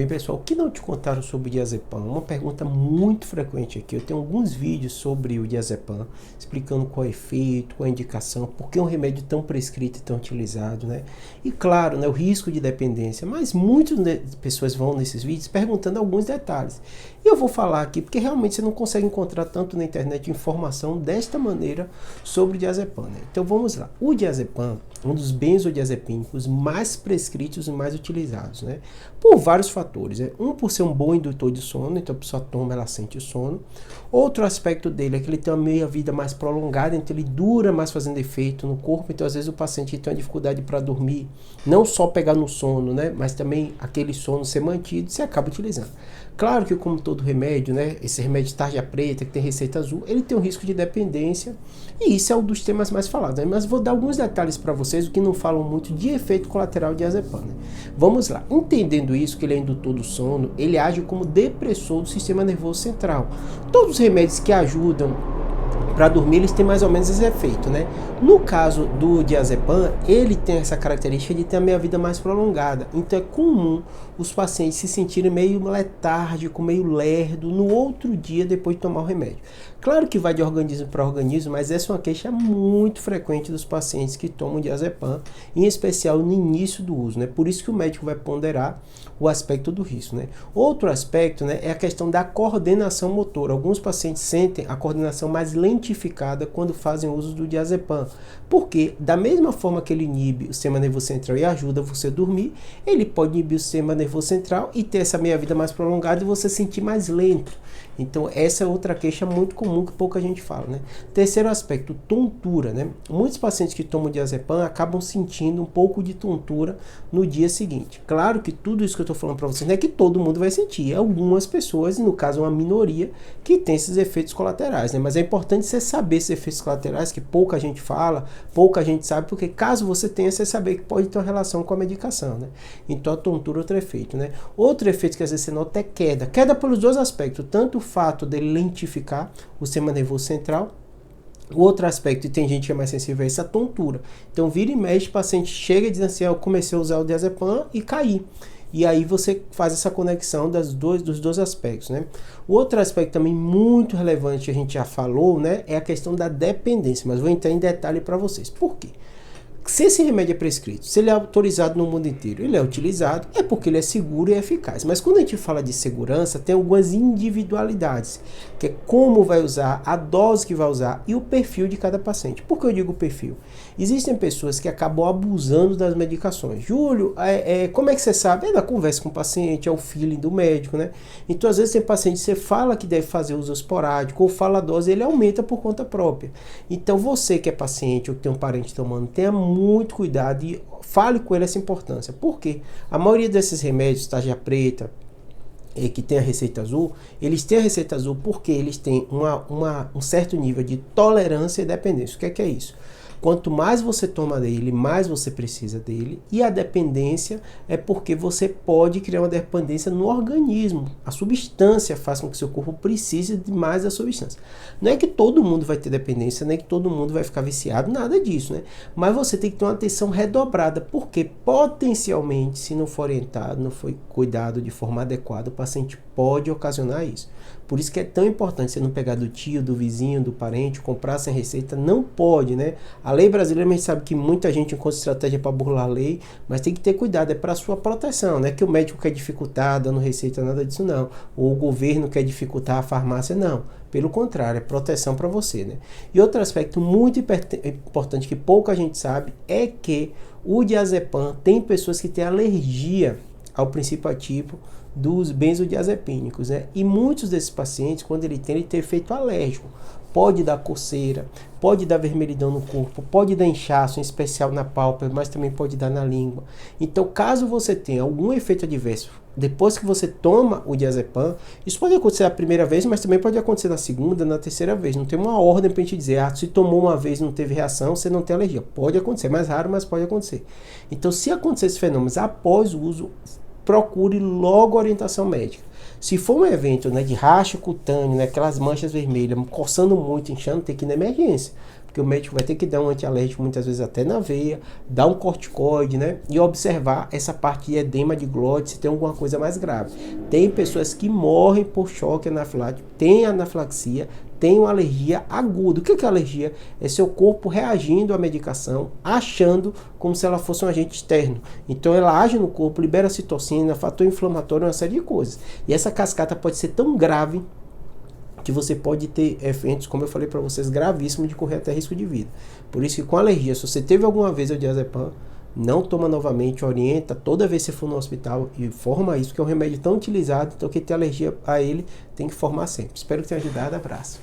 Bem, pessoal, o que não te contaram sobre o diazepam? Uma pergunta muito frequente aqui. Eu tenho alguns vídeos sobre o diazepam, explicando qual é o efeito, qual é a indicação, por que é um remédio tão prescrito e tão utilizado, né? E claro, né, o risco de dependência, mas muitas pessoas vão nesses vídeos perguntando alguns detalhes. E eu vou falar aqui porque realmente você não consegue encontrar tanto na internet informação desta maneira sobre o diazepam, né? Então vamos lá. O diazepam é um dos benzodiazepínicos mais prescritos e mais utilizados, né? Por vários fatores, né? Um, por ser um bom indutor de sono, então a pessoa toma, ela sente o sono. Outro aspecto dele é que ele tem uma meia-vida mais prolongada, então ele dura mais fazendo efeito no corpo, então às vezes o paciente tem uma dificuldade para dormir, não só pegar no sono, né? Mas também aquele sono ser mantido, você acaba utilizando. Claro que como todo remédio, né? Esse remédio de tarja preta, que tem receita azul, ele tem um risco de dependência, e isso é um dos temas mais falados, né? Mas vou dar alguns detalhes para vocês, o que não falam muito de efeito colateral de diazepam, né? Vamos lá, entendendo isso, que ele é indutor do sono, ele age como depressor do sistema nervoso central. Todos os remédios que ajudam para dormir, eles têm mais ou menos esse efeito, né? No caso do diazepam, ele tem essa característica de ter a meia-vida mais prolongada. Então é comum os pacientes se sentirem meio letárgico, meio lerdo no outro dia depois de tomar o remédio. Claro que vai de organismo para organismo, mas essa é uma queixa muito frequente dos pacientes que tomam diazepam, em especial no início do uso, né? Por isso que o médico vai ponderar o aspecto do risco, né? Outro aspecto, né, é a questão da coordenação motora. Alguns pacientes sentem a coordenação mais lentificada quando fazem uso do diazepam, porque da mesma forma que ele inibe o sistema nervoso central e ajuda você a dormir, ele pode inibir o sistema nervoso central e ter essa meia-vida mais prolongada e você sentir mais lento. Então essa é outra queixa muito comum que pouca gente fala, né? Terceiro aspecto, tontura, né? Muitos pacientes que tomam diazepam acabam sentindo um pouco de tontura no dia seguinte. Claro que tudo isso que eu estou falando para vocês não é que todo mundo vai sentir, algumas pessoas, e no caso uma minoria, que tem esses efeitos colaterais, né? Mas é importante você saber esses efeitos colaterais, que pouca gente fala, pouca gente sabe, porque caso você tenha, você saber que pode ter uma relação com a medicação, né? Então a tontura é outro efeito, né? Outro efeito que às vezes você nota é queda. Queda pelos dois aspectos, tanto o fato dele lentificar o sistema nervoso central. O outro aspecto, e tem gente que é mais sensível a essa tontura. Então vira e mexe, o paciente chega e diz assim, eu comecei a usar o diazepam e caí. E aí você faz essa conexão dos dois aspectos, né? O outro aspecto também muito relevante, a gente já falou, né? É a questão da dependência, mas vou entrar em detalhe para vocês. Por quê? Se esse remédio é prescrito, se ele é autorizado no mundo inteiro, ele é utilizado, é porque ele é seguro e eficaz. Mas quando a gente fala de segurança, tem algumas individualidades, que é como vai usar, a dose que vai usar e o perfil de cada paciente. Por que eu digo perfil? Existem pessoas que acabam abusando das medicações. Júlio, como é que você sabe? É da conversa com o paciente, é o feeling do médico, né? Então, às vezes tem paciente que você fala que deve fazer uso esporádico, ou fala a dose, ele aumenta por conta própria. Então, você que é paciente ou que tem um parente tomando, tenha muito cuidado e fale com ele essa importância. Por quê? A maioria desses remédios, tarja preta, que tem a receita azul, eles têm a receita azul porque eles têm um certo nível de tolerância e dependência. O que é isso? Quanto mais você toma dele, mais você precisa dele. E a dependência é porque você pode criar uma dependência no organismo. A substância faz com que seu corpo precise de mais da substância. Não é que todo mundo vai ter dependência, não é que todo mundo vai ficar viciado, nada disso, né? Mas você tem que ter uma atenção redobrada, porque potencialmente, se não for orientado, não for cuidado de forma adequada, o paciente pode ocasionar isso. Por isso que é tão importante você não pegar do tio, do vizinho, do parente, comprar sem receita, não pode, né? A lei brasileira, a gente sabe que muita gente encontra estratégia para burlar a lei, mas tem que ter cuidado, é para a sua proteção, não é que o médico quer dificultar dando receita, nada disso não. Ou o governo quer dificultar a farmácia, não. Pelo contrário, é proteção para você, né? E outro aspecto muito importante que pouca gente sabe é que o diazepam tem pessoas que têm alergia ao princípio ativo dos benzodiazepínicos, né? E muitos desses pacientes, quando ele tem efeito alérgico, pode dar coceira, pode dar vermelhidão no corpo, pode dar inchaço, em especial na pálpebra, mas também pode dar na língua. Então, caso você tenha algum efeito adverso depois que você toma o diazepam, isso pode acontecer a primeira vez, mas também pode acontecer na segunda, na terceira vez. Não tem uma ordem para a gente dizer, se tomou uma vez e não teve reação, você não tem alergia. Pode acontecer, mais raro, mas pode acontecer. Então, se acontecer esses fenômenos após o uso, procure logo orientação médica. Se for um evento, né, de racha cutâneo, né, aquelas manchas vermelhas, coçando muito, inchando, tem que ir na emergência. porque o médico vai ter que dar um antialérgico muitas vezes até na veia, dar um corticoide, né? E observar essa parte de edema de glote, se tem alguma coisa mais grave. Tem pessoas que morrem por choque anafilático, tem anafilaxia, tem uma alergia aguda. O que é alergia? É seu corpo reagindo à medicação, achando como se ela fosse um agente externo. Então ela age no corpo, libera citocina, fator inflamatório, uma série de coisas. E essa cascata pode ser tão grave que você pode ter eventos, como eu falei para vocês, gravíssimos, de correr até risco de vida. Por isso que com alergia, se você teve alguma vez o diazepam, não toma novamente, orienta toda vez que você for no hospital e forma isso, que é um remédio tão utilizado, então quem tem alergia a ele tem que formar sempre. Espero que tenha ajudado, abraço.